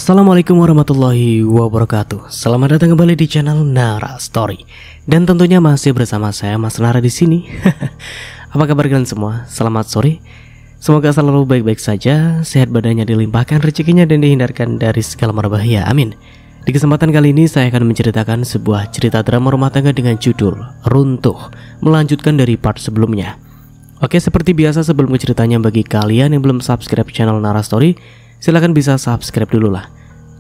Assalamualaikum warahmatullahi wabarakatuh. Selamat datang kembali di channel Nara Story. Dan tentunya masih bersama saya Mas Nara di sini. Apa kabar kalian semua? Selamat sore. Semoga selalu baik-baik saja, sehat badannya dilimpahkan rezekinya dan dihindarkan dari segala mara bahaya. Amin. Di kesempatan kali ini saya akan menceritakan sebuah cerita drama rumah tangga dengan judul Runtuh, melanjutkan dari part sebelumnya. Oke, seperti biasa sebelum ke ceritanya, bagi kalian yang belum subscribe channel Nara Story, silahkan bisa subscribe dulu lah.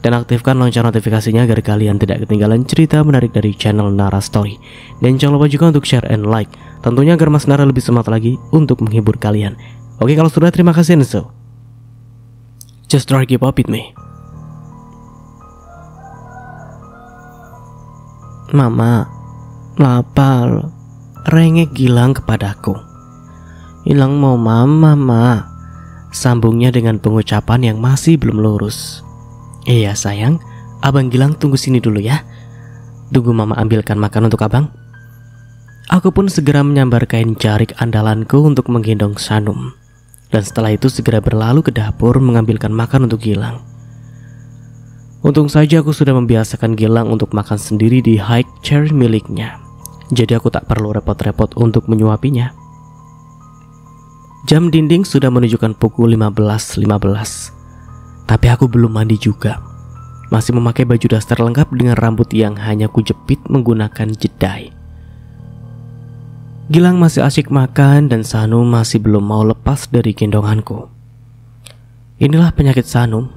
Dan aktifkan lonceng notifikasinya agar kalian tidak ketinggalan cerita menarik dari channel Nara Story. Dan jangan lupa juga untuk share and like, tentunya agar Mas Nara lebih semangat lagi untuk menghibur kalian. Oke, kalau sudah, terima kasih and so just try keep up with me. Mama, lapar. Rengek Gilang kepadaku. Gilang mau mama, Ma. Sambungnya dengan pengucapan yang masih belum lurus. Iya sayang, Abang Gilang tunggu sini dulu ya. Tunggu mama ambilkan makan untuk abang. Aku pun segera menyambar kain jarik andalanku untuk menggendong Sanum. Dan setelah itu segera berlalu ke dapur mengambilkan makan untuk Gilang. Untung saja aku sudah membiasakan Gilang untuk makan sendiri di high chair miliknya. Jadi aku tak perlu repot-repot untuk menyuapinya. Jam dinding sudah menunjukkan pukul 15.15. Tapi aku belum mandi juga. Masih memakai baju daster lengkap dengan rambut yang hanya kujepit menggunakan jedai. Gilang masih asyik makan dan Sanum masih belum mau lepas dari gendonganku. Inilah penyakit Sanum.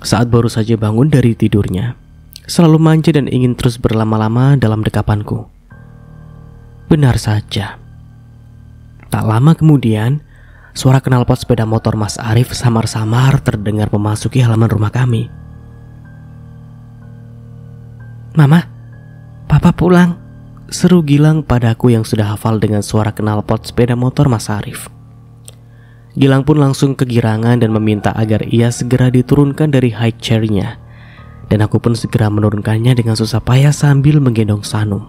Saat baru saja bangun dari tidurnya, selalu manja dan ingin terus berlama-lama dalam dekapanku. Benar saja. Tak lama kemudian, suara knalpot sepeda motor Mas Arif samar-samar terdengar memasuki halaman rumah kami. Mama, Papa pulang, seru Gilang padaku yang sudah hafal dengan suara knalpot sepeda motor Mas Arif. Gilang pun langsung kegirangan dan meminta agar ia segera diturunkan dari high chair-nya. Dan aku pun segera menurunkannya dengan susah payah sambil menggendong Sanum.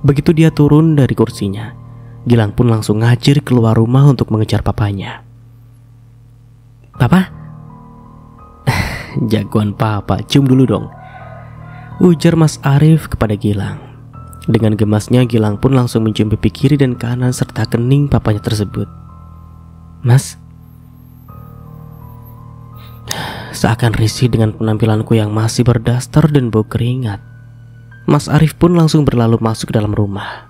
Begitu dia turun dari kursinya, Gilang pun langsung ngajir keluar rumah untuk mengejar papanya. Papa? Jagoan papa, cium dulu dong, ujar Mas Arif kepada Gilang. Dengan gemasnya Gilang pun langsung mencium pipi kiri dan kanan serta kening papanya tersebut. Mas? Seakan risih dengan penampilanku yang masih berdaster dan bau keringat, Mas Arif pun langsung berlalu masuk ke dalam rumah.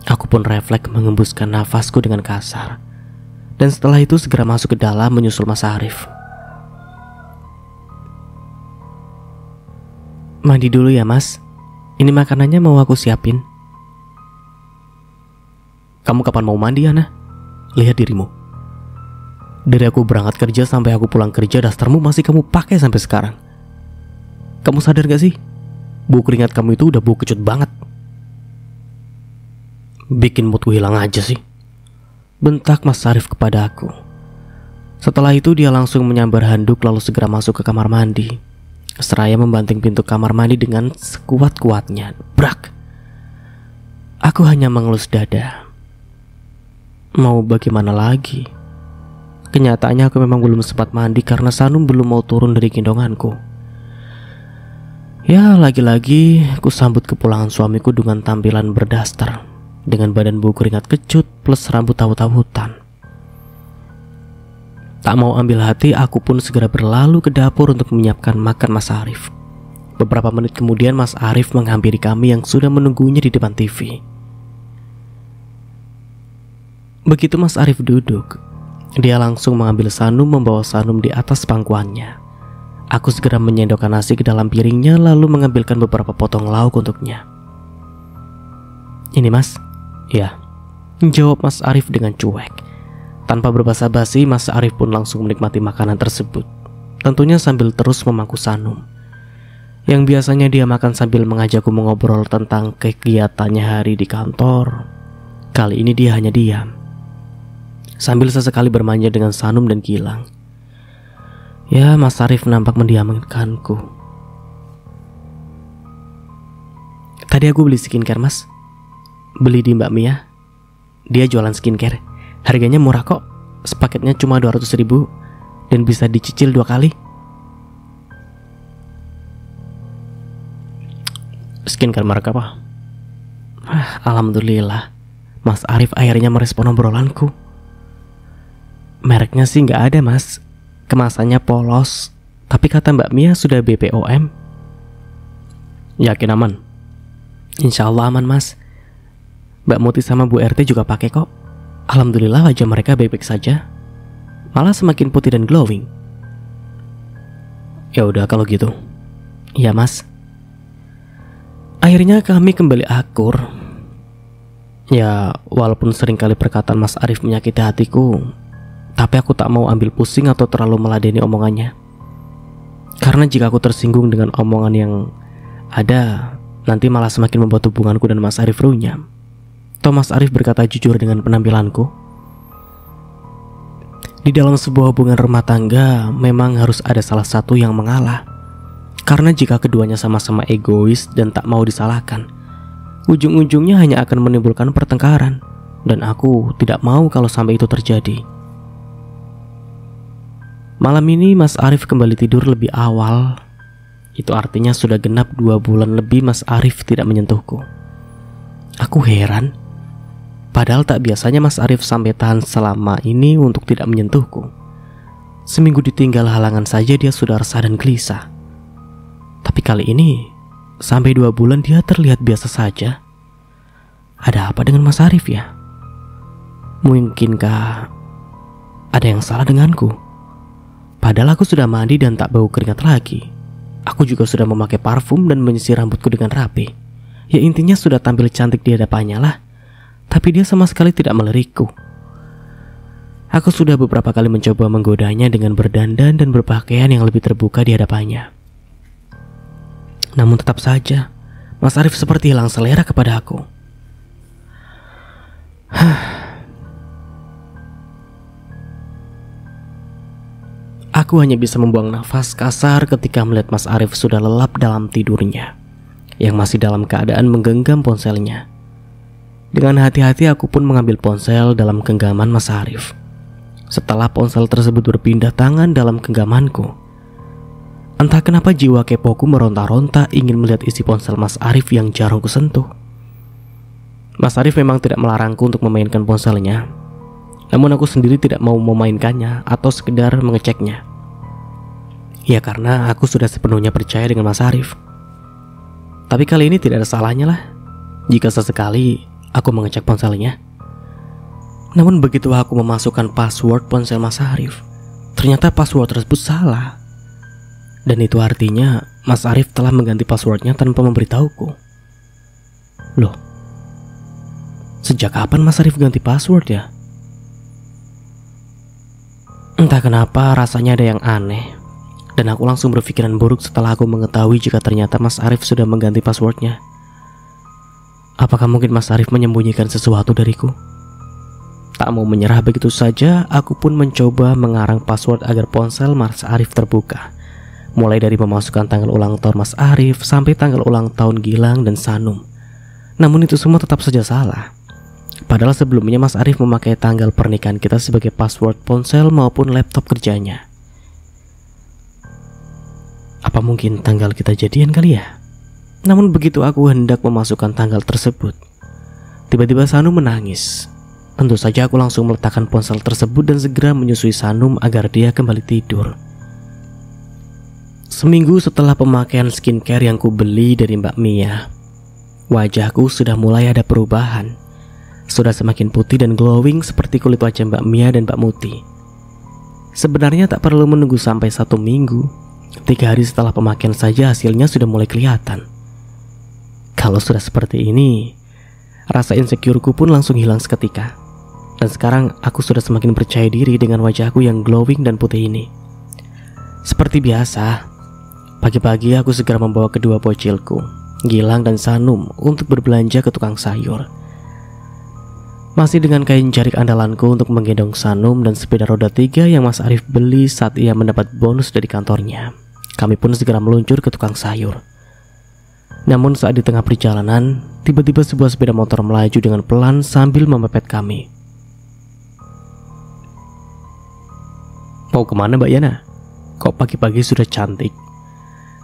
Aku pun refleks mengembuskan nafasku dengan kasar. Dan setelah itu segera masuk ke dalam menyusul Mas Arif. Mandi dulu ya Mas. Ini makanannya mau aku siapin. Kamu kapan mau mandi, Ana? Lihat dirimu. Dari aku berangkat kerja sampai aku pulang kerja, dastermu masih kamu pakai sampai sekarang. Kamu sadar gak sih? Bau keringat kamu itu udah bau kecut banget. Bikin moodku hilang aja sih, bentak Mas Arif kepada aku. Setelah itu dia langsung menyambar handuk lalu segera masuk ke kamar mandi. Seraya membanting pintu kamar mandi dengan sekuat-kuatnya. Brak. Aku hanya mengelus dada. Mau bagaimana lagi? Kenyataannya aku memang belum sempat mandi karena Sanum belum mau turun dari gendonganku. Ya, lagi-lagi aku sambut kepulangan suamiku dengan tampilan berdaster, dengan badan bau keringat kecut plus rambut tawut-tawutan. Tak mau ambil hati, aku pun segera berlalu ke dapur untuk menyiapkan makan Mas Arif. Beberapa menit kemudian Mas Arif menghampiri kami yang sudah menunggunya di depan TV. Begitu Mas Arif duduk, dia langsung mengambil Sanum, membawa Sanum di atas pangkuannya. Aku segera menyendokkan nasi ke dalam piringnya lalu mengambilkan beberapa potong lauk untuknya. Ini Mas? Ya, jawab Mas Arif dengan cuek. Tanpa berbasa-basi, Mas Arif pun langsung menikmati makanan tersebut. Tentunya sambil terus memangku Sanum. Yang biasanya dia makan sambil mengajakku mengobrol tentang kegiatannya hari di kantor. Kali ini dia hanya diam, sambil sesekali bermanja dengan Sanum dan Gilang. Ya, Mas Arif nampak mendiamkanku. Tadi aku beli skincare Mas. Beli di Mbak Mia. Dia jualan skincare. Harganya murah kok. Sepaketnya cuma 200.000. dan bisa dicicil 2 kali? Skincare merek apa? Alhamdulillah, Mas Arif akhirnya merespon obrolanku. Mereknya sih nggak ada mas, kemasannya polos, tapi kata Mbak Mia sudah BPOM. Yakin aman? Insya Allah aman mas. Mbak Muti sama Bu RT juga pakai kok. Alhamdulillah wajah mereka baik-baik saja, malah semakin putih dan glowing. Ya udah kalau gitu. Iya mas. Akhirnya kami kembali akur. Ya walaupun seringkali perkataan Mas Arif menyakiti hatiku, tapi aku tak mau ambil pusing atau terlalu meladeni omongannya. Karena jika aku tersinggung dengan omongan yang ada, nanti malah semakin membuat hubunganku dan Mas Arif runyam. Toh Mas Arif berkata jujur dengan penampilanku. Di dalam sebuah hubungan rumah tangga memang harus ada salah satu yang mengalah. Karena jika keduanya sama-sama egois dan tak mau disalahkan, ujung-ujungnya hanya akan menimbulkan pertengkaran. Dan aku tidak mau kalau sampai itu terjadi. Malam ini Mas Arif kembali tidur lebih awal. Itu artinya sudah genap 2 bulan lebih Mas Arif tidak menyentuhku. Aku heran. Padahal tak biasanya Mas Arif sampai tahan selama ini untuk tidak menyentuhku. Seminggu ditinggal halangan saja dia sudah resah dan gelisah. Tapi kali ini sampai 2 bulan dia terlihat biasa saja. Ada apa dengan Mas Arif ya? Mungkinkah ada yang salah denganku? Padahal aku sudah mandi dan tak bau keringat lagi. Aku juga sudah memakai parfum dan menyisir rambutku dengan rapi. Ya intinya sudah tampil cantik di hadapannya lah. Tapi dia sama sekali tidak melirikku. Aku sudah beberapa kali mencoba menggodanya dengan berdandan dan berpakaian yang lebih terbuka di hadapannya. Namun tetap saja Mas Arif seperti hilang selera kepada aku. Aku hanya bisa membuang nafas kasar ketika melihat Mas Arif sudah lelap dalam tidurnya, yang masih dalam keadaan menggenggam ponselnya. Dengan hati-hati aku pun mengambil ponsel dalam genggaman Mas Arif. Setelah ponsel tersebut berpindah tangan dalam genggamanku, entah kenapa jiwa kepoku meronta-ronta ingin melihat isi ponsel Mas Arif yang jarang kusentuh. Mas Arif memang tidak melarangku untuk memainkan ponselnya, namun aku sendiri tidak mau memainkannya atau sekedar mengeceknya. Ya karena aku sudah sepenuhnya percaya dengan Mas Arif. Tapi kali ini tidak ada salahnya lah jika sesekali aku mengecek ponselnya. Namun begitu aku memasukkan password ponsel Mas Arif, ternyata password tersebut salah. Dan itu artinya Mas Arif telah mengganti passwordnya tanpa memberitahuku. Loh, sejak kapan Mas Arif ganti password ya? Entah kenapa rasanya ada yang aneh, dan aku langsung berpikiran buruk setelah aku mengetahui jika ternyata Mas Arif sudah mengganti passwordnya. Apakah mungkin Mas Arif menyembunyikan sesuatu dariku? Tak mau menyerah begitu saja, aku pun mencoba mengarang password agar ponsel Mas Arif terbuka. Mulai dari memasukkan tanggal ulang tahun Mas Arif sampai tanggal ulang tahun Gilang dan Sanum. Namun itu semua tetap saja salah. Padahal sebelumnya Mas Arif memakai tanggal pernikahan kita sebagai password ponsel maupun laptop kerjanya. Apa mungkin tanggal kita jadian kali ya? Namun begitu aku hendak memasukkan tanggal tersebut, tiba-tiba Sanum menangis. Tentu saja aku langsung meletakkan ponsel tersebut dan segera menyusui Sanum agar dia kembali tidur. Seminggu setelah pemakaian skincare yang kubeli dari Mbak Mia, wajahku sudah mulai ada perubahan. Sudah semakin putih dan glowing seperti kulit wajah Mbak Mia dan Mbak Muti. Sebenarnya tak perlu menunggu sampai 1 minggu. 3 hari setelah pemakaian saja hasilnya sudah mulai kelihatan. Kalau sudah seperti ini, rasa insecureku pun langsung hilang seketika. Dan sekarang aku sudah semakin percaya diri dengan wajahku yang glowing dan putih ini. Seperti biasa, pagi-pagi aku segera membawa kedua bocilku, Gilang dan Sanum, untuk berbelanja ke tukang sayur. Masih dengan kain jarik andalanku untuk menggendong Sanum dan sepeda roda 3 yang Mas Arif beli saat ia mendapat bonus dari kantornya, kami pun segera meluncur ke tukang sayur. Namun saat di tengah perjalanan, tiba-tiba sebuah sepeda motor melaju dengan pelan sambil memepet kami. Mau kemana Mbak Yana? Kok pagi-pagi sudah cantik?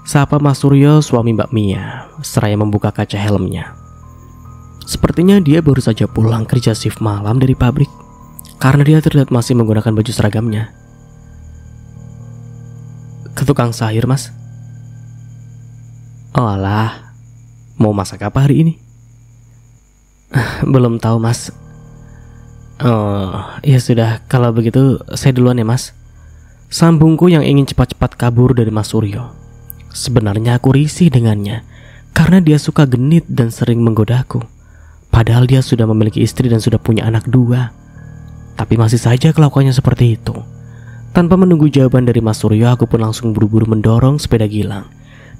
Sapa Mas Suryo, suami Mbak Mia, seraya membuka kaca helmnya. Sepertinya dia baru saja pulang kerja shift malam dari pabrik, karena dia terlihat masih menggunakan baju seragamnya. Ke tukang sayur, Mas. Oh alah, mau masak apa hari ini? Belum tahu, Mas. Oh, ya sudah, kalau begitu saya duluan ya, Mas. Sambungku yang ingin cepat-cepat kabur dari Mas Suryo. Sebenarnya aku risih dengannya, karena dia suka genit dan sering menggodaku. Padahal dia sudah memiliki istri dan sudah punya anak 2. Tapi masih saja kelakuannya seperti itu. Tanpa menunggu jawaban dari Mas Suryo, aku pun langsung buru-buru mendorong sepeda Gilang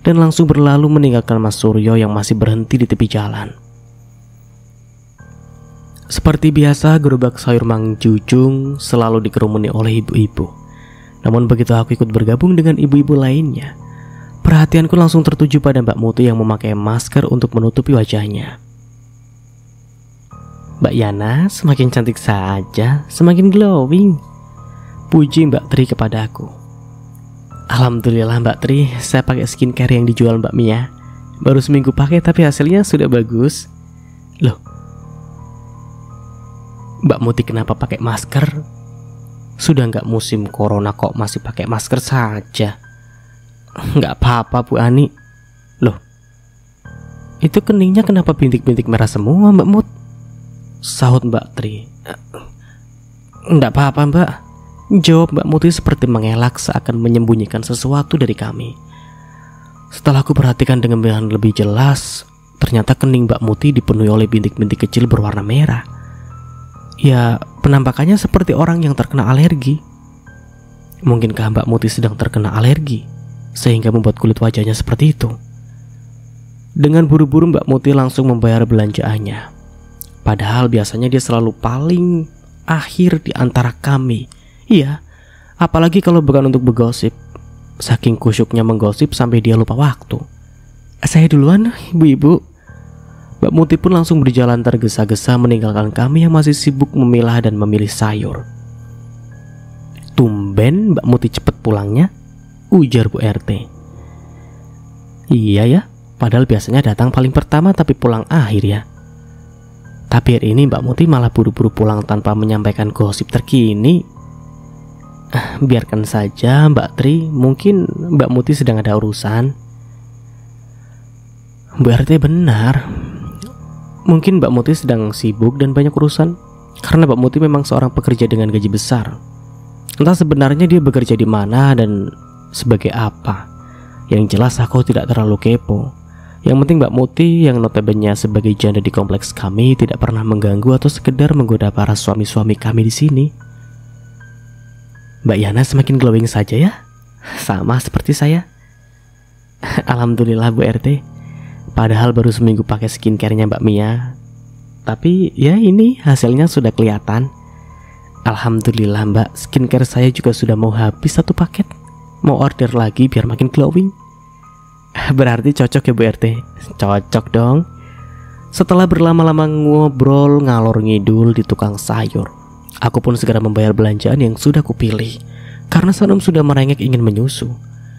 dan langsung berlalu meninggalkan Mas Suryo yang masih berhenti di tepi jalan. Seperti biasa, gerobak sayur Mang Jujung selalu dikerumuni oleh ibu-ibu. Namun begitu aku ikut bergabung dengan ibu-ibu lainnya, perhatianku langsung tertuju pada Mbak Muti yang memakai masker untuk menutupi wajahnya. Mbak Yana semakin cantik saja, semakin glowing, puji Mbak Tri kepadaku. Alhamdulillah Mbak Tri, saya pakai skincare yang dijual Mbak Mia. Baru seminggu pakai tapi hasilnya sudah bagus. Loh, Mbak Muti kenapa pakai masker? Sudah nggak musim corona kok masih pakai masker saja. Nggak apa-apa Bu Ani. Loh, itu keningnya kenapa bintik-bintik merah semua Mbak Mut? Sahut Mbak Tri. Nggak apa-apa Mbak, jawab Mbak Muti seperti mengelak seakan menyembunyikan sesuatu dari kami. Setelah aku perhatikan dengan lebih jelas, ternyata kening Mbak Muti dipenuhi oleh bintik-bintik kecil berwarna merah. Ya, penampakannya seperti orang yang terkena alergi. Mungkinkah Mbak Muti sedang terkena alergi sehingga membuat kulit wajahnya seperti itu? Dengan buru-buru Mbak Muti langsung membayar belanjaannya. Padahal biasanya dia selalu paling akhir di antara kami. Iya, apalagi kalau bukan untuk bergosip. Saking kusyuknya menggosip sampai dia lupa waktu. Saya duluan, ibu-ibu. Mbak Muti pun langsung berjalan tergesa-gesa meninggalkan kami yang masih sibuk memilah dan memilih sayur. Tumben Mbak Muti cepat pulangnya, ujar Bu RT. Iya ya, padahal biasanya datang paling pertama tapi pulang akhir ya. Tapi hari ini Mbak Muti malah buru-buru pulang tanpa menyampaikan gosip terkini. Biarkan saja Mbak Tri, mungkin Mbak Muti sedang ada urusan. Bu RT benar. Mungkin Mbak Muti sedang sibuk dan banyak urusan, karena Mbak Muti memang seorang pekerja dengan gaji besar. Entah sebenarnya dia bekerja di mana dan sebagai apa. Yang jelas aku tidak terlalu kepo. Yang penting Mbak Muti yang notabene sebagai janda di kompleks kami tidak pernah mengganggu atau sekedar menggoda para suami-suami kami di sini. Mbak Yana semakin glowing saja ya, sama seperti saya. Alhamdulillah Bu RT. Padahal baru seminggu pakai skincare-nya Mbak Mia. Tapi ya ini hasilnya sudah kelihatan. Alhamdulillah Mbak, skincare saya juga sudah mau habis 1 paket. Mau order lagi biar makin glowing. Berarti cocok ya Bu RT? Cocok dong. Setelah berlama-lama ngobrol ngalor ngidul di tukang sayur, aku pun segera membayar belanjaan yang sudah kupilih, karena Sanom sudah merengek ingin menyusu.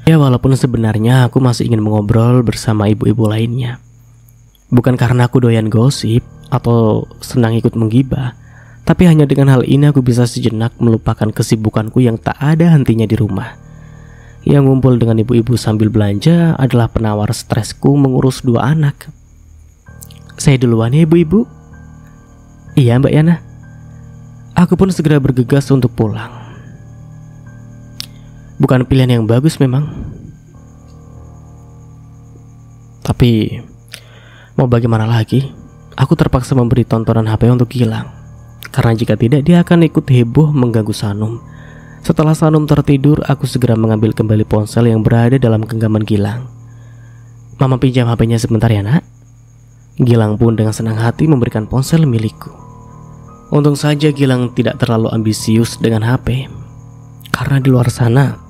Ya walaupun sebenarnya aku masih ingin mengobrol bersama ibu-ibu lainnya. Bukan karena aku doyan gosip atau senang ikut menggibah, tapi hanya dengan hal ini aku bisa sejenak melupakan kesibukanku yang tak ada hentinya di rumah. Yang ngumpul dengan ibu-ibu sambil belanja adalah penawar stresku mengurus 2 anak. Saya duluan ya ibu-ibu. Iya Mbak Yana. Aku pun segera bergegas untuk pulang. Bukan pilihan yang bagus memang, tapi mau bagaimana lagi, aku terpaksa memberi tontonan HP untuk Gilang. Karena jika tidak dia akan ikut heboh mengganggu Sanom. Setelah Sanom tertidur, aku segera mengambil kembali ponsel yang berada dalam genggaman Gilang. Mama pinjam HP-nya sebentar ya nak. Gilang pun dengan senang hati memberikan ponsel milikku. Untung saja Gilang tidak terlalu ambisius dengan HP, karena di luar sana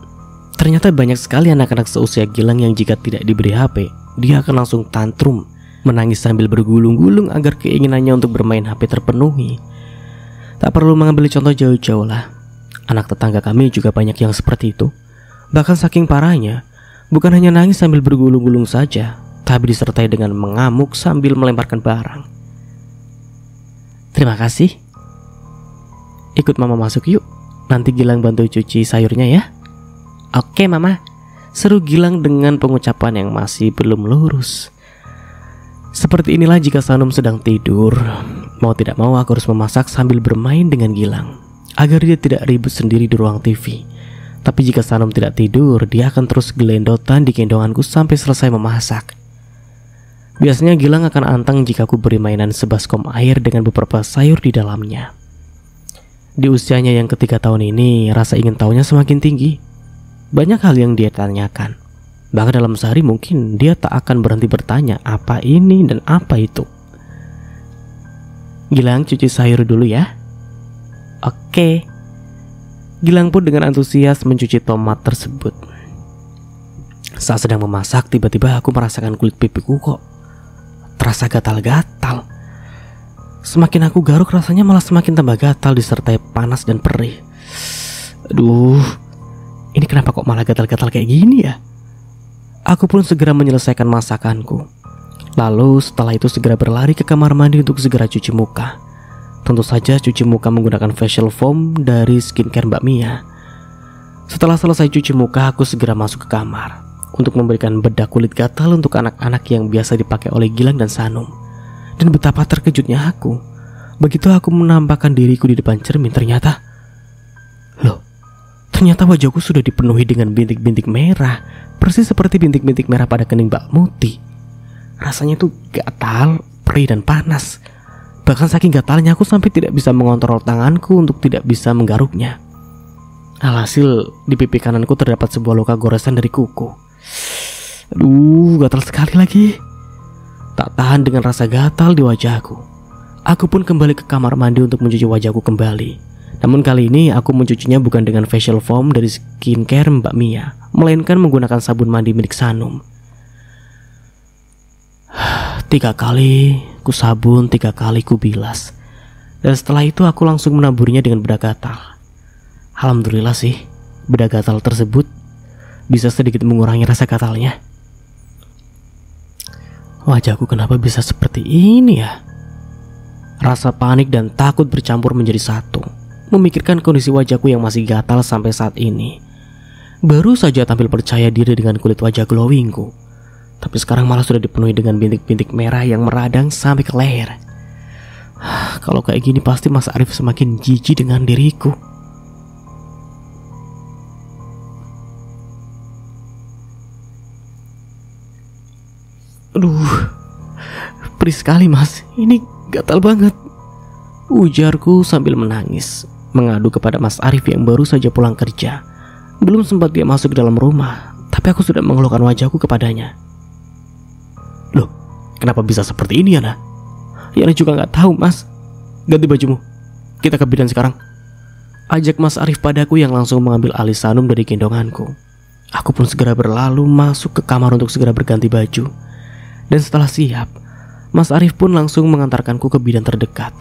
ternyata banyak sekali anak-anak seusia Gilang yang jika tidak diberi HP, dia akan langsung tantrum, menangis sambil bergulung-gulung agar keinginannya untuk bermain HP terpenuhi. Tak perlu mengambil contoh jauh-jauh lah. Anak tetangga kami juga banyak yang seperti itu. Bahkan saking parahnya, bukan hanya nangis sambil bergulung-gulung saja, tapi disertai dengan mengamuk sambil melemparkan barang. Terima kasih. Ikut mama masuk yuk. Nanti Gilang bantu cuci sayurnya ya. Oke mama, seru Gilang dengan pengucapan yang masih belum lurus. Seperti inilah jika Sanum sedang tidur. Mau tidak mau aku harus memasak sambil bermain dengan Gilang, agar dia tidak ribut sendiri di ruang TV. Tapi jika Sanum tidak tidur, dia akan terus gelendotan di gendonganku sampai selesai memasak. Biasanya Gilang akan antang jika aku beri mainan sebaskom air dengan beberapa sayur di dalamnya. Di usianya yang ke-3 tahun ini, rasa ingin tahunya semakin tinggi. Banyak hal yang dia tanyakan. Bahkan dalam sehari mungkin dia tak akan berhenti bertanya apa ini dan apa itu. Gilang cuci sayur dulu ya. Oke. Gilang pun dengan antusias mencuci tomat tersebut. Saat sedang memasak, tiba-tiba aku merasakan kulit pipiku kok terasa gatal-gatal. Semakin aku garuk, rasanya malah semakin tambah gatal disertai panas dan perih. Aduh, ini kenapa kok malah gatal-gatal kayak gini ya? Aku pun segera menyelesaikan masakanku. Lalu setelah itu segera berlari ke kamar mandi untuk segera cuci muka. Tentu saja cuci muka menggunakan facial foam dari skincare Mbak Mia. Setelah selesai cuci muka, aku segera masuk ke kamar untuk memberikan bedak kulit gatal untuk anak-anak yang biasa dipakai oleh Gilang dan Sanum. Dan betapa terkejutnya aku begitu aku menampakkan diriku di depan cermin. Ternyata wajahku sudah dipenuhi dengan bintik-bintik merah, persis seperti bintik-bintik merah pada kening Mbak Muti. Rasanya tuh gatal, perih dan panas. Bahkan saking gatalnya aku sampai tidak bisa mengontrol tanganku untuk tidak bisa menggaruknya. Alhasil di pipi kananku terdapat sebuah luka goresan dari kuku. Aduh, gatal sekali lagi. Tak tahan dengan rasa gatal di wajahku, aku pun kembali ke kamar mandi untuk mencuci wajahku kembali. Namun kali ini aku mencucinya bukan dengan facial foam dari skincare Mbak Mia, melainkan menggunakan sabun mandi milik Sanum. 3 kali ku sabun, 3 kali ku bilas. Dan setelah itu aku langsung menaburinya dengan bedak gatal. Alhamdulillah sih, bedak gatal tersebut bisa sedikit mengurangi rasa gatalnya. Wajahku kenapa bisa seperti ini ya? Rasa panik dan takut bercampur menjadi satu, memikirkan kondisi wajahku yang masih gatal sampai saat ini. Baru saja tampil percaya diri dengan kulit wajah glowingku, tapi sekarang malah sudah dipenuhi dengan bintik-bintik merah yang meradang sampai ke leher. Kalau kayak gini pasti Mas Arif semakin jijik dengan diriku. Aduh, perih sekali mas, ini gatal banget, ujarku sambil menangis, mengadu kepada Mas Arif yang baru saja pulang kerja. Belum sempat dia masuk ke dalam rumah, tapi aku sudah mengeluhkan wajahku kepadanya. Loh, kenapa bisa seperti ini Yana? Yana juga gak tahu mas. Ganti bajumu, kita ke bidan sekarang, ajak Mas Arif padaku yang langsung mengambil alih Sanum dari gendonganku. Aku pun segera berlalu masuk ke kamar untuk segera berganti baju. Dan setelah siap, Mas Arif pun langsung mengantarkanku ke bidan terdekat.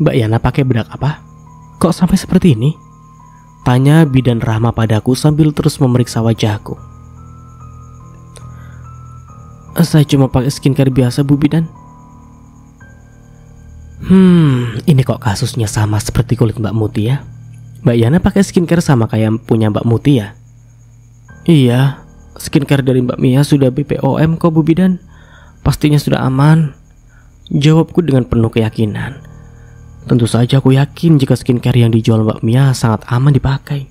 Mbak Yana pakai bedak apa? Kok sampai seperti ini? Tanya bidan Rahma padaku sambil terus memeriksa wajahku. Saya cuma pakai skincare biasa Bu Bidan. Ini kok kasusnya sama seperti kulit Mbak Muti ya? Mbak Yana pakai skincare sama kayak punya Mbak Muti ya? Iya, skincare dari Mbak Mia sudah BPOM kok Bu Bidan. Pastinya sudah aman, jawabku dengan penuh keyakinan. Tentu saja aku yakin jika skincare yang dijual Mbak Mia sangat aman dipakai.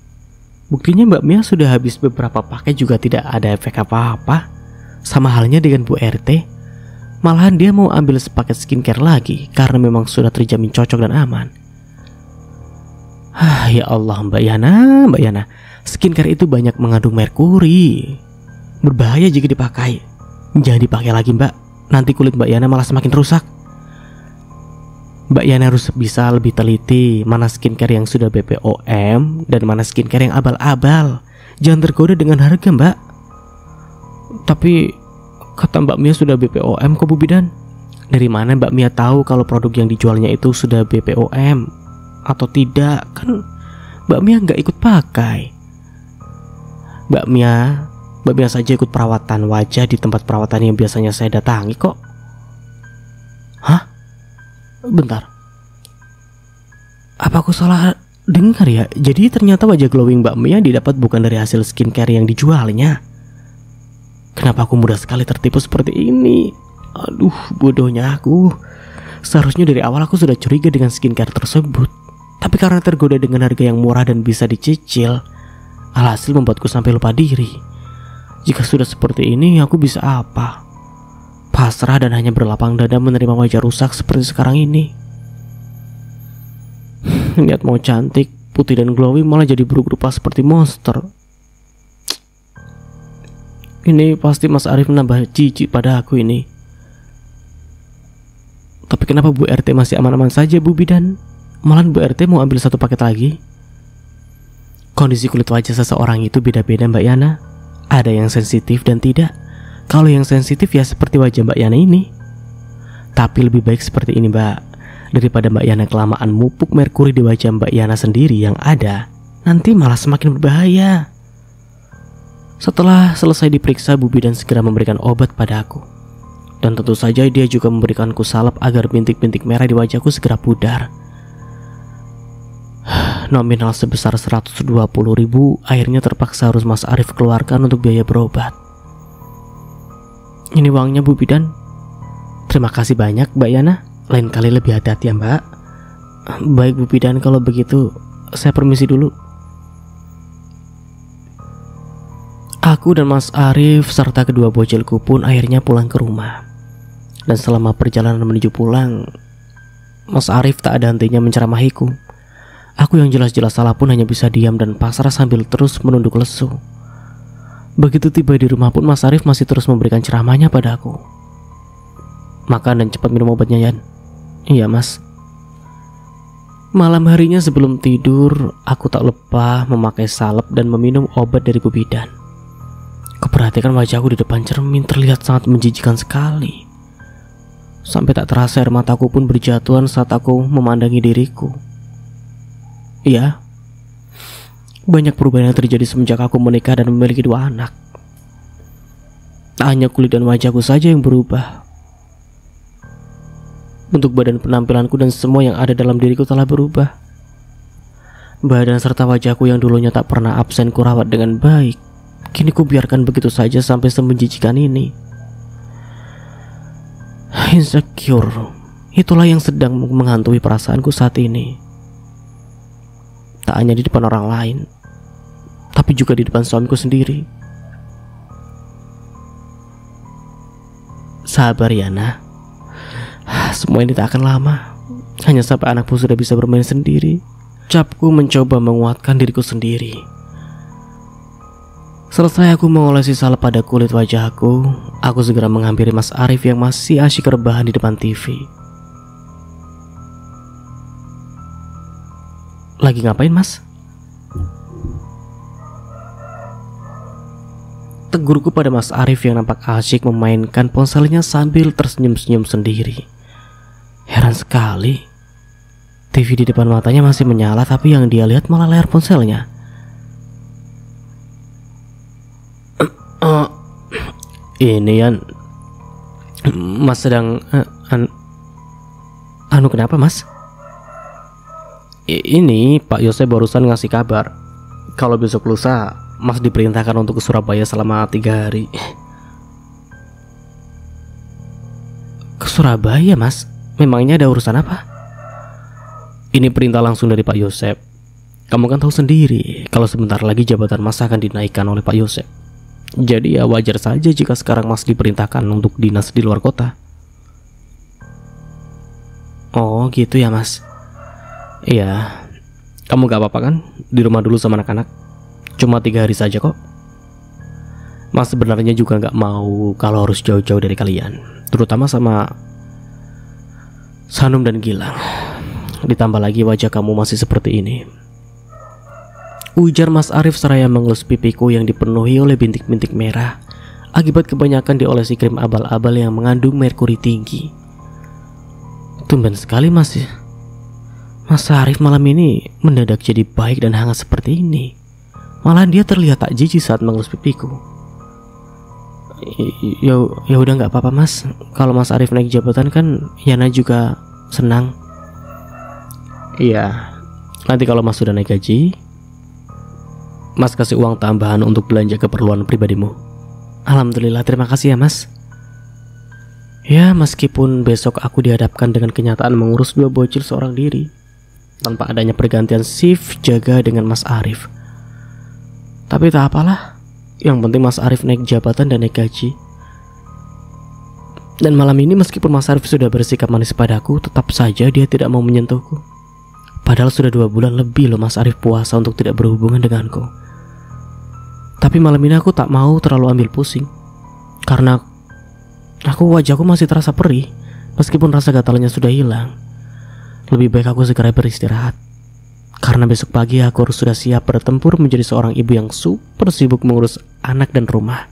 Buktinya Mbak Mia sudah habis beberapa pakai juga tidak ada efek apa-apa. Sama halnya dengan Bu RT. Malahan dia mau ambil sepaket skincare lagi karena memang sudah terjamin cocok dan aman. Ya Allah Mbak Yana, skincare itu banyak mengandung merkuri. Berbahaya jika dipakai. Jangan dipakai lagi Mbak, nanti kulit Mbak Yana malah semakin rusak. Mbak Yana harus bisa lebih teliti mana skincare yang sudah BPOM dan mana skincare yang abal-abal. Jangan tergoda dengan harga Mbak. Tapi kata Mbak Mia sudah BPOM kok Bu Bidan. Dari mana Mbak Mia tahu kalau produk yang dijualnya itu sudah BPOM atau tidak? Kan Mbak Mia nggak ikut pakai. Mbak Mia saja ikut perawatan wajah di tempat perawatan yang biasanya saya datangi kok. Hah? Bentar. Apa aku salah dengar ya? Jadi ternyata wajah glowing Mbak Mia didapat bukan dari hasil skincare yang dijualnya. Kenapa aku mudah sekali tertipu seperti ini? Aduh, bodohnya aku. Seharusnya dari awal aku sudah curiga dengan skincare tersebut. Tapi karena tergoda dengan harga yang murah dan bisa dicicil, alhasil membuatku sampai lupa diri. Jika sudah seperti ini, aku bisa apa? Pasrah dan hanya berlapang dada menerima wajah rusak seperti sekarang ini. Lihat mau cantik, putih dan glowing malah jadi buruk rupa seperti monster. Ini pasti Mas Arif menambah jijik pada aku ini. Tapi kenapa Bu RT masih aman-aman saja Bu Bidan? Malahan Bu RT mau ambil satu paket lagi. Kondisi kulit wajah seseorang itu beda-beda Mbak Yana. Ada yang sensitif dan tidak. Kalau yang sensitif ya seperti wajah Mbak Yana ini. Tapi lebih baik seperti ini Mbak, daripada Mbak Yana kelamaan mupuk merkuri di wajah Mbak Yana sendiri yang ada, nanti malah semakin berbahaya. Setelah selesai diperiksa, Bu Bidan segera memberikan obat pada aku. Dan tentu saja dia juga memberikanku salep agar bintik-bintik merah di wajahku segera pudar. Nominal sebesar 120.000 akhirnya terpaksa harus Mas Arif keluarkan untuk biaya berobat. Ini uangnya Bu Bidan. Terima kasih banyak Mbak Yana. Lain kali lebih hati-hati ya Mbak. Baik Bu Bidan, kalau begitu saya permisi dulu. Aku dan Mas Arif serta kedua bocilku pun akhirnya pulang ke rumah. Dan selama perjalanan menuju pulang, Mas Arif tak ada hentinya menceramahiku. Aku yang jelas-jelas salah pun hanya bisa diam dan pasrah sambil terus menunduk lesu. Begitu tiba di rumah pun Mas Arif masih terus memberikan ceramahnya pada aku. Makan dan cepat minum obatnya Yan. Iya Mas. Malam harinya sebelum tidur, aku tak lupa memakai salep dan meminum obat dari Bu Bidan. Kuperhatikan wajahku di depan cermin terlihat sangat menjijikan sekali. Sampai tak terasa air mataku pun berjatuhan saat aku memandangi diriku. Iya, banyak perubahan yang terjadi semenjak aku menikah dan memiliki 2 anak. Tak hanya kulit dan wajahku saja yang berubah. Bentuk badan, penampilanku dan semua yang ada dalam diriku telah berubah. Badan serta wajahku yang dulunya tak pernah absen kurawat dengan baik, kini ku biarkan begitu saja sampai semenjijikan ini. Insecure, itulah yang sedang menghantui perasaanku saat ini. Tak hanya di depan orang lain, tapi juga di depan suamiku sendiri. Sabar Yana, semua ini tak akan lama. Hanya sampai anakku sudah bisa bermain sendiri. Ucapku mencoba menguatkan diriku sendiri. Selesai aku mengolesi salep pada kulit wajahku, aku segera menghampiri Mas Arif yang masih asyik rebahan di depan TV. Lagi ngapain Mas? Tegurku pada Mas Arif yang nampak asyik memainkan ponselnya sambil tersenyum-senyum sendiri. Heran sekali, TV di depan matanya masih menyala, tapi yang dia lihat malah layar ponselnya. Ini Yan, Mas sedang kenapa Mas? Ini Pak Yosef barusan ngasih kabar kalau besok lusa Mas diperintahkan untuk ke Surabaya selama 3 hari. Ke Surabaya Mas? Memangnya ada urusan apa? Ini perintah langsung dari Pak Yosef. Kamu kan tahu sendiri kalau sebentar lagi jabatan Mas akan dinaikkan oleh Pak Yosef. Jadi ya wajar saja jika sekarang Mas diperintahkan untuk dinas di luar kota. Oh gitu ya Mas. Iya. Kamu gak apa-apa kan di rumah dulu sama anak-anak? Cuma 3 hari saja kok. Mas sebenarnya juga gak mau kalau harus jauh-jauh dari kalian, terutama sama Sanum dan Gilang. Ditambah lagi wajah kamu masih seperti ini, ujar Mas Arif seraya mengelus pipiku yang dipenuhi oleh bintik-bintik merah akibat kebanyakan diolesi krim abal-abal yang mengandung merkuri tinggi. Tumben sekali Mas ya. Mas Arif malam ini mendadak jadi baik dan hangat seperti ini. Malah dia terlihat tak jijik saat mengelus pipiku. Ya udah nggak apa-apa Mas. Kalau Mas Arif naik jabatan kan Yana juga senang. Iya. Nanti kalau Mas sudah naik gaji, Mas kasih uang tambahan untuk belanja keperluan pribadimu. Alhamdulillah, terima kasih ya Mas. Ya, meskipun besok aku dihadapkan dengan kenyataan mengurus 2 bocil seorang diri tanpa adanya pergantian shift jaga dengan Mas Arif, tapi tak apalah. Yang penting Mas Arif naik jabatan dan naik gaji. Dan malam ini meskipun Mas Arif sudah bersikap manis padaku, tetap saja dia tidak mau menyentuhku. Padahal sudah 2 bulan lebih loh Mas Arif puasa untuk tidak berhubungan denganku. Tapi malam ini aku tak mau terlalu ambil pusing, karena wajahku masih terasa perih meskipun rasa gatalnya sudah hilang. Lebih baik aku segera beristirahat, karena besok pagi aku harus sudah siap bertempur menjadi seorang ibu yang super sibuk mengurus anak dan rumah.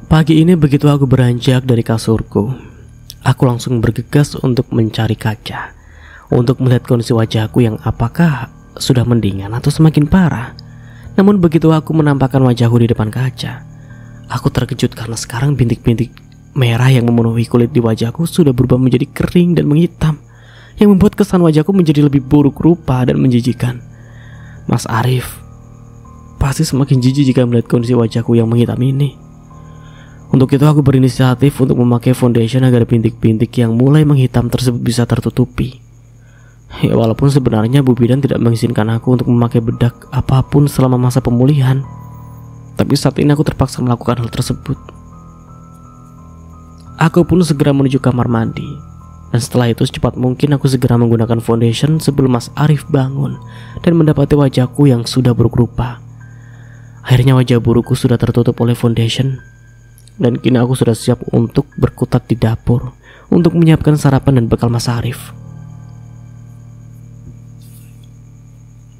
Pagi ini begitu aku beranjak dari kasurku, aku langsung bergegas untuk mencari kaca, untuk melihat kondisi wajahku yang apakah sudah mendingan atau semakin parah. Namun begitu aku menampakkan wajahku di depan kaca, aku terkejut karena sekarang bintik-bintik merah yang memenuhi kulit di wajahku sudah berubah menjadi kering dan menghitam, yang membuat kesan wajahku menjadi lebih buruk rupa dan menjijikan. Mas Arif pasti semakin jijik jika melihat kondisi wajahku yang menghitam ini. Untuk itu aku berinisiatif untuk memakai foundation agar bintik-bintik yang mulai menghitam tersebut bisa tertutupi. Ya, walaupun sebenarnya Bu Bidan tidak mengizinkan aku untuk memakai bedak apapun selama masa pemulihan, tapi saat ini aku terpaksa melakukan hal tersebut. Aku pun segera menuju kamar mandi, dan setelah itu secepat mungkin aku segera menggunakan foundation sebelum Mas Arif bangun dan mendapati wajahku yang sudah buruk rupa. Akhirnya wajah burukku sudah tertutup oleh foundation, dan kini aku sudah siap untuk berkutat di dapur untuk menyiapkan sarapan dan bekal Mas Arif.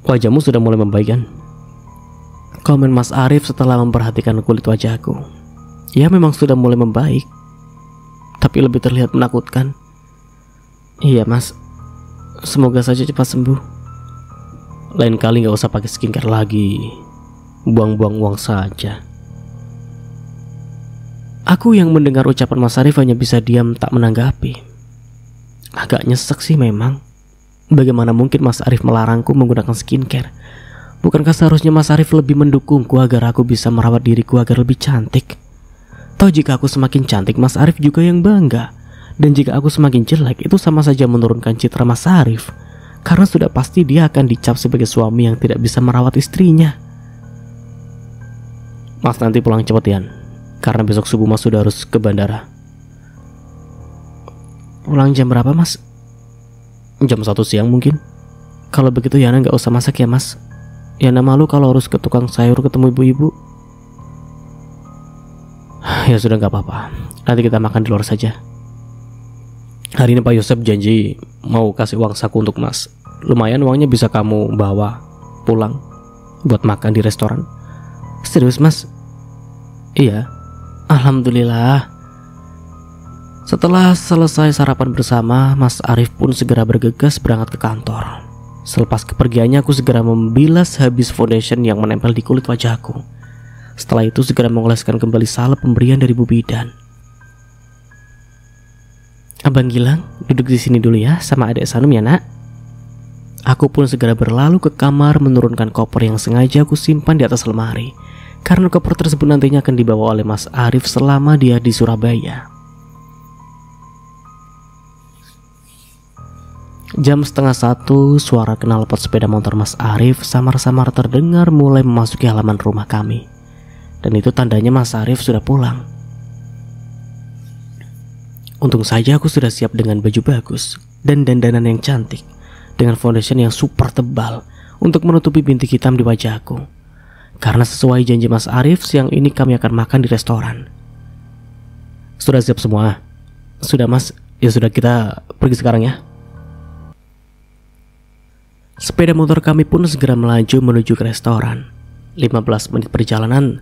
Wajahmu sudah mulai membaik kan? Komen Mas Arif setelah memperhatikan kulit wajahku. Ya, memang sudah mulai membaik, tapi lebih terlihat menakutkan. Iya Mas, semoga saja cepat sembuh. Lain kali gak usah pakai skincare lagi, buang-buang uang saja. Aku yang mendengar ucapan Mas Arif hanya bisa diam tak menanggapi. Agak nyesek sih memang. Bagaimana mungkin Mas Arif melarangku menggunakan skincare? Bukankah seharusnya Mas Arif lebih mendukungku agar aku bisa merawat diriku agar lebih cantik? Toh jika aku semakin cantik, Mas Arif juga yang bangga. Dan jika aku semakin jelek, itu sama saja menurunkan citra Mas Arif, karena sudah pasti dia akan dicap sebagai suami yang tidak bisa merawat istrinya. Mas nanti pulang cepet Yan, karena besok subuh Mas sudah harus ke bandara. Pulang jam berapa Mas? Jam 1 siang mungkin. Kalau begitu Yana gak usah masak ya Mas. Yana malu kalau harus ke tukang sayur ketemu ibu-ibu. Ya sudah gak apa-apa, nanti kita makan di luar saja. Hari ini Pak Yosep janji mau kasih uang saku untuk Mas. Lumayan uangnya bisa kamu bawa pulang buat makan di restoran. Serius Mas? Iya. Alhamdulillah. Setelah selesai sarapan bersama, Mas Arif pun segera bergegas berangkat ke kantor. Selepas kepergiannya aku segera membilas habis foundation yang menempel di kulit wajahku. Setelah itu segera mengoleskan kembali salep pemberian dari Bu Bidan. Abang Gilang, duduk di sini dulu ya sama adik Sanum ya nak. Aku pun segera berlalu ke kamar menurunkan koper yang sengaja aku simpan di atas lemari, karena koper tersebut nantinya akan dibawa oleh Mas Arif selama dia di Surabaya. Jam 12:30, suara knalpot sepeda motor Mas Arif samar-samar terdengar mulai memasuki halaman rumah kami. Dan itu tandanya Mas Arif sudah pulang. Untung saja aku sudah siap dengan baju bagus dan dandanan yang cantik, dengan foundation yang super tebal untuk menutupi bintik hitam di wajahku. Karena sesuai janji Mas Arif, siang ini kami akan makan di restoran. Sudah siap semua? Sudah Mas, ya sudah, kita pergi sekarang ya. Sepeda motor kami pun segera melaju menuju ke restoran. 15 menit perjalanan,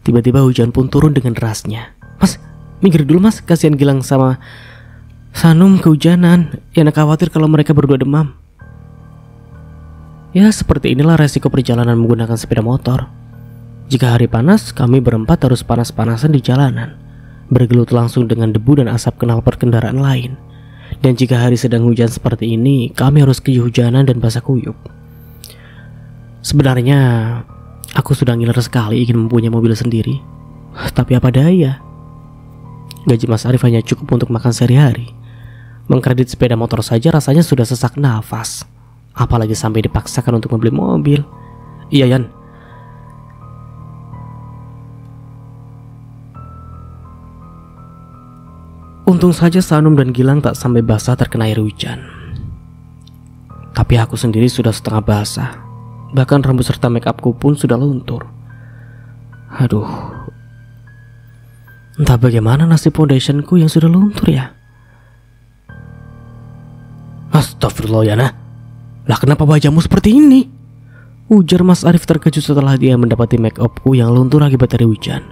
tiba-tiba hujan pun turun dengan derasnya. Mas, minggir dulu Mas, kasihan Gilang sama Sanum kehujanan, Yana khawatir kalau mereka berdua demam. Ya seperti inilah resiko perjalanan menggunakan sepeda motor. Jika hari panas, kami berempat harus panas-panasan di jalanan, bergelut langsung dengan debu dan asap knalpot kendaraan lain. Dan jika hari sedang hujan seperti ini, kami harus kehujanan dan basah kuyup. Sebenarnya, aku sudah ngiler sekali ingin mempunyai mobil sendiri. Tapi apa daya, gaji Mas Arif hanya cukup untuk makan sehari-hari. Mengkredit sepeda motor saja rasanya sudah sesak nafas, apalagi sampai dipaksakan untuk membeli mobil. Iya Yan. Untung saja Sanum dan Gilang tak sampai basah terkena air hujan. Tapi aku sendiri sudah setengah basah. Bahkan rambut serta make upku pun sudah luntur. Aduh, entah bagaimana nasib foundationku yang sudah luntur ya. Astagfirullah Yana, lah kenapa wajahmu seperti ini? Ujar Mas Arif terkejut setelah dia mendapati make upku yang luntur akibat dari hujan.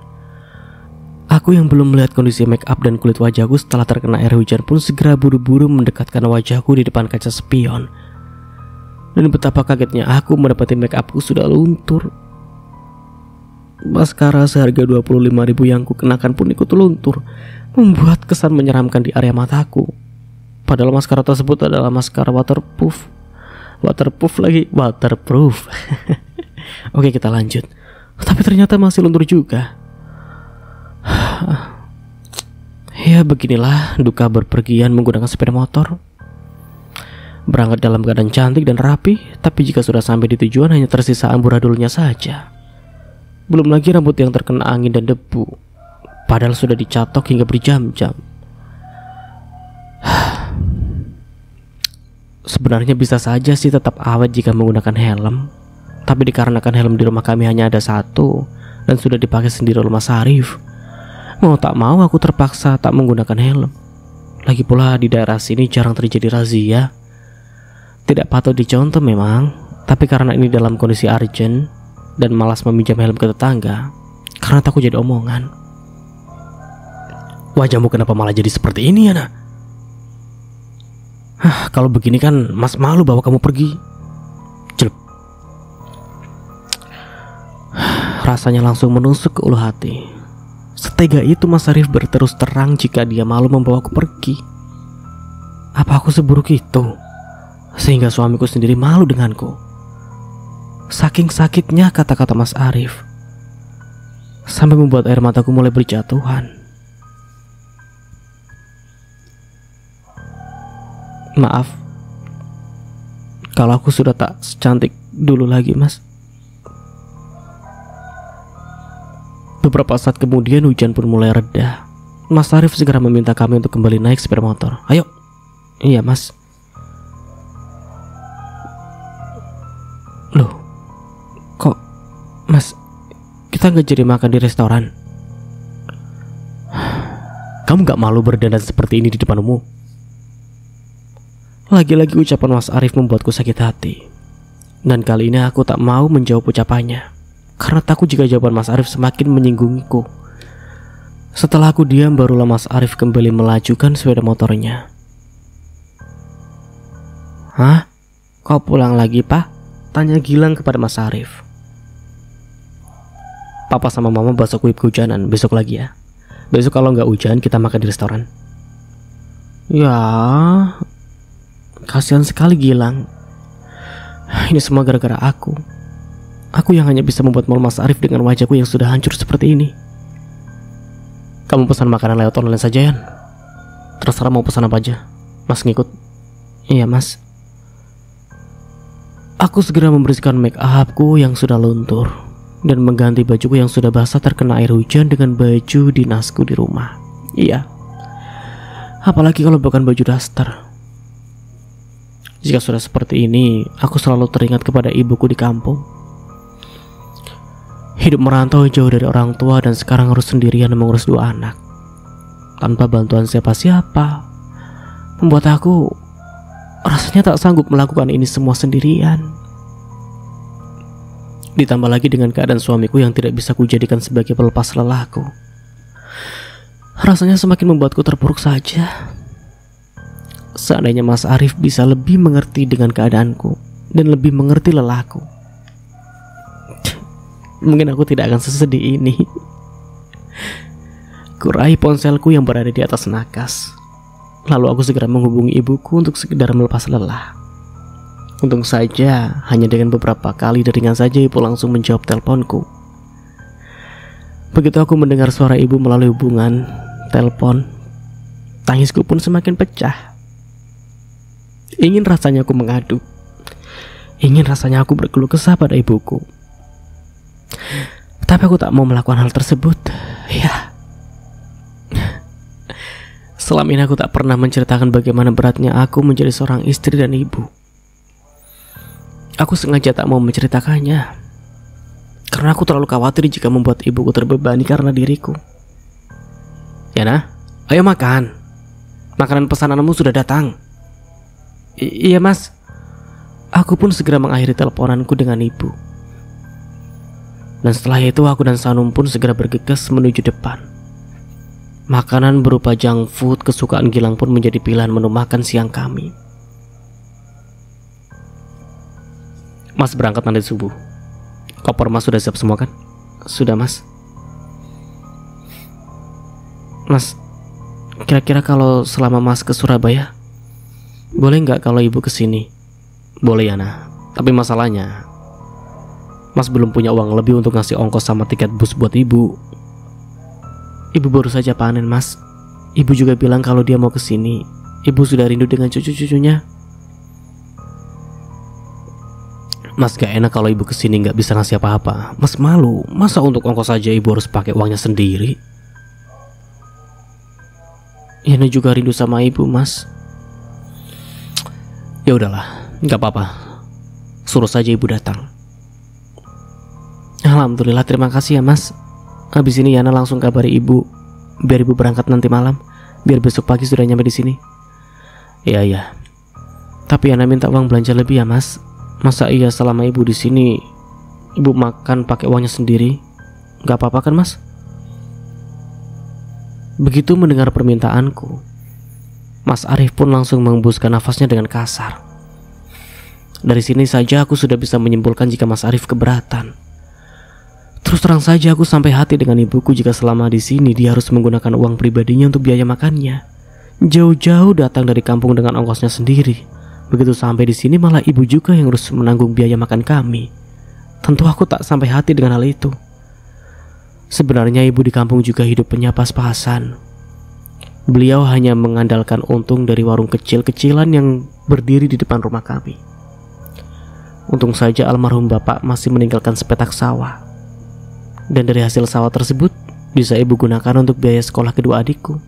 Aku yang belum melihat kondisi make up dan kulit wajahku setelah terkena air hujan pun segera buru-buru mendekatkan wajahku di depan kaca spion. Dan betapa kagetnya aku mendapati make upku sudah luntur. Maskara seharga 25.000 yang ku kenakan pun ikut luntur, membuat kesan menyeramkan di area mataku. Padahal maskara tersebut adalah maskara waterproof. Waterproof. Oke, kita lanjut. Tapi ternyata masih luntur juga. Ya beginilah duka berpergian menggunakan sepeda motor. Berangkat dalam keadaan cantik dan rapi, tapi jika sudah sampai di tujuan hanya tersisa amburadulnya saja. Belum lagi rambut yang terkena angin dan debu, padahal sudah dicatok hingga berjam-jam. Sebenarnya bisa saja sih tetap awet jika menggunakan helm, tapi dikarenakan helm di rumah kami hanya ada satu dan sudah dipakai sendiri oleh Mas Arif, mau tak mau aku terpaksa tak menggunakan helm. Lagi pula di daerah sini jarang terjadi razia. Tidak patut dicontoh memang, tapi karena ini dalam kondisi urgent dan malas meminjam helm ke tetangga karena takut jadi omongan. Wajahmu kenapa malah jadi seperti ini ya nak? Kalau begini kan Mas malu bawa kamu pergi. Jelek. Rasanya langsung menusuk ke ulu hati. Setega itu Mas Arif berterus terang jika dia malu membawaku pergi. Apa aku seburuk itu sehingga suamiku sendiri malu denganku? Saking sakitnya kata-kata Mas Arif sampai membuat air mataku mulai berjatuhan. Maaf kalau aku sudah tak secantik dulu lagi Mas. Beberapa saat kemudian hujan pun mulai reda. Mas Arif segera meminta kami untuk kembali naik sepeda motor. Ayo. Iya Mas. Loh, kok Mas kita nggak jadi makan di restoran? Kamu gak malu berdandan seperti ini di depan umum? Lagi-lagi ucapan Mas Arif membuatku sakit hati. Dan kali ini aku tak mau menjawab ucapannya karena takut jika jawaban Mas Arif semakin menyinggungiku. Setelah aku diam, barulah Mas Arif kembali melajukan sepeda motornya. Hah? Kau pulang lagi Pak? Tanya Gilang kepada Mas Arif. Papa sama Mama besok wib kehujanan, besok lagi ya. Besok kalau nggak hujan kita makan di restoran. Ya, kasihan sekali Gilang. Ini semua gara-gara aku. Aku yang hanya bisa membuat malu Mas Arif dengan wajahku yang sudah hancur seperti ini. Kamu pesan makanan lewat online saja Yan. Terserah mau pesan apa aja. Mas ngikut. Iya Mas. Aku segera membersihkan make upku yang sudah luntur dan mengganti bajuku yang sudah basah terkena air hujan dengan baju dinasku di rumah. Iya. Apalagi kalau bukan baju daster. Jika sudah seperti ini, aku selalu teringat kepada ibuku di kampung. Hidup merantau jauh dari orang tua dan sekarang harus sendirian mengurus 2 anak tanpa bantuan siapa-siapa, membuat aku rasanya tak sanggup melakukan ini semua sendirian. Ditambah lagi dengan keadaan suamiku yang tidak bisa kujadikan sebagai pelepas lelahku. Rasanya semakin membuatku terpuruk saja. seandainya Mas Arif bisa lebih mengerti dengan keadaanku dan lebih mengerti lelahku, mungkin aku tidak akan sesedih ini. Kurai ponselku yang berada di atas nakas. Lalu aku segera menghubungi ibuku untuk sekedar melepas lelah. Untung saja hanya dengan beberapa kali deringan saja ibu langsung menjawab teleponku. Begitu aku mendengar suara ibu melalui hubungan telepon, tangisku pun semakin pecah. Ingin rasanya aku mengadu. Ingin rasanya aku berkeluh kesah pada ibuku. Tapi aku tak mau melakukan hal tersebut. Ya. Selama ini aku tak pernah menceritakan bagaimana beratnya aku menjadi seorang istri dan ibu. Aku sengaja tak mau menceritakannya, karena aku terlalu khawatir jika membuat ibuku terbebani karena diriku. Yana, ayo makan. Makanan pesananmu sudah datang. Iya mas. Aku pun segera mengakhiri teleponanku dengan ibu. Dan setelah itu aku dan Sanum pun segera bergegas menuju depan. Makanan berupa junk food kesukaan Gilang pun menjadi pilihan menu makan siang kami. Mas berangkat nanti subuh. Koper mas sudah siap semua kan? Sudah mas. Mas, kira-kira kalau selama mas ke Surabaya, boleh nggak kalau ibu kesini? Boleh Yana, tapi masalahnya mas belum punya uang lebih untuk ngasih ongkos sama tiket bus buat ibu. Ibu baru saja panen mas. Ibu juga bilang kalau dia mau kesini. Ibu sudah rindu dengan cucu-cucunya. Mas gak enak kalau ibu kesini gak bisa ngasih apa-apa. Mas malu. Masa untuk ongkos saja ibu harus pakai uangnya sendiri? Yana juga rindu sama ibu mas. Ya udahlah, gak apa-apa. Suruh saja ibu datang. Alhamdulillah, terima kasih ya mas. Habis ini Yana langsung kabari ibu, biar ibu berangkat nanti malam, biar besok pagi sudah nyampe di sini. Iya. Tapi Yana minta uang belanja lebih ya mas. Masa iya selama ibu di sini ibu makan pakai uangnya sendiri? Gak apa-apa kan mas? Begitu mendengar permintaanku, Mas Arif pun langsung menghembuskan nafasnya dengan kasar. Dari sini saja aku sudah bisa menyimpulkan jika Mas Arif keberatan. Terus terang saja aku sampai hati dengan ibuku jika selama di sini dia harus menggunakan uang pribadinya untuk biaya makannya. Jauh-jauh datang dari kampung dengan ongkosnya sendiri. Begitu sampai di sini malah ibu juga yang harus menanggung biaya makan kami. Tentu aku tak sampai hati dengan hal itu. Sebenarnya ibu di kampung juga hidupnya pas-pasan. Beliau hanya mengandalkan untung dari warung kecil-kecilan yang berdiri di depan rumah kami. Untung saja almarhum bapak masih meninggalkan sepetak sawah. Dan dari hasil sawah tersebut bisa ibu gunakan untuk biaya sekolah kedua adikku.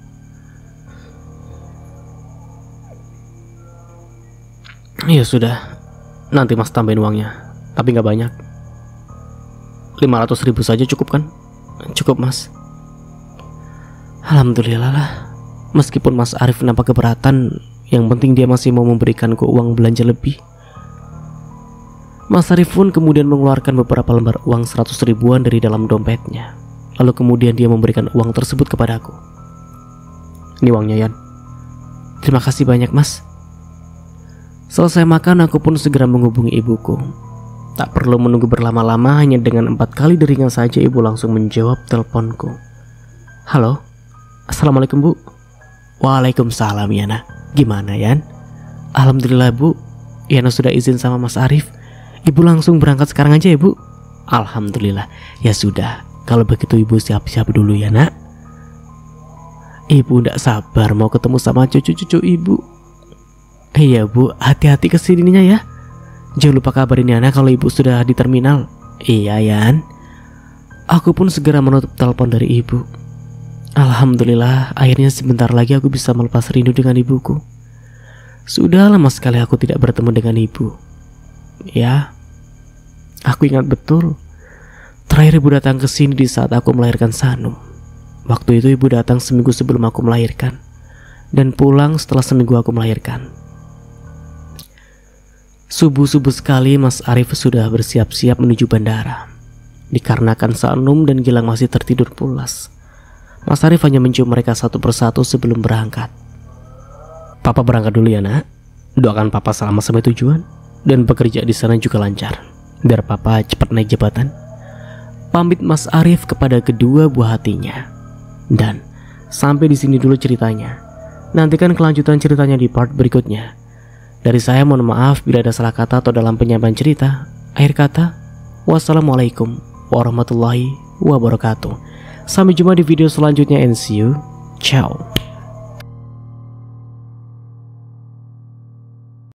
Ya sudah, nanti mas tambahin uangnya, tapi gak banyak. 500.000 saja cukup kan? Cukup mas. Alhamdulillah lah. Meskipun Mas Arif nampak keberatan, yang penting dia masih mau memberikanku uang belanja lebih. Mas Arif pun kemudian mengeluarkan beberapa lembar uang 100 ribuan dari dalam dompetnya. Lalu kemudian dia memberikan uang tersebut kepadaku. Ini uangnya Yan. Terima kasih banyak mas. Selesai makan aku pun segera menghubungi ibuku. Tak perlu menunggu berlama-lama, hanya dengan 4 kali deringan saja ibu langsung menjawab teleponku. Halo, assalamualaikum bu. Waalaikumsalam Yana. Gimana Yan? Alhamdulillah bu, Yana sudah izin sama Mas Arif. Ibu langsung berangkat sekarang aja ya bu. Alhamdulillah. Ya sudah, kalau begitu ibu siap-siap dulu ya nak. Ibu tidak sabar mau ketemu sama cucu-cucu ibu. Iya bu, hati-hati kesininya ya. Jangan lupa kabarin Yana kalau ibu sudah di terminal. Iya Yan. Aku pun segera menutup telepon dari ibu. Alhamdulillah, akhirnya sebentar lagi aku bisa melepas rindu dengan ibuku. Sudah lama sekali aku tidak bertemu dengan ibu. Ya, aku ingat betul. Terakhir ibu datang ke sini di saat aku melahirkan Sanum. Waktu itu ibu datang seminggu sebelum aku melahirkan, dan pulang setelah seminggu aku melahirkan. Subuh-subuh sekali Mas Arif sudah bersiap-siap menuju bandara. Dikarenakan Sanum dan Gilang masih tertidur pulas, Mas Arif hanya mencium mereka satu persatu sebelum berangkat. Papa berangkat dulu ya nak. Doakan papa selamat sampai tujuan dan bekerja di sana juga lancar, biar papa cepat naik jabatan. Pamit Mas Arif kepada kedua buah hatinya. Dan sampai di sini dulu ceritanya. Nantikan kelanjutan ceritanya di part berikutnya. Dari saya mohon maaf bila ada salah kata atau dalam penyampaian cerita. Akhir kata, wassalamualaikum warahmatullahi wabarakatuh. Sampai jumpa di video selanjutnya and see you. Ciao.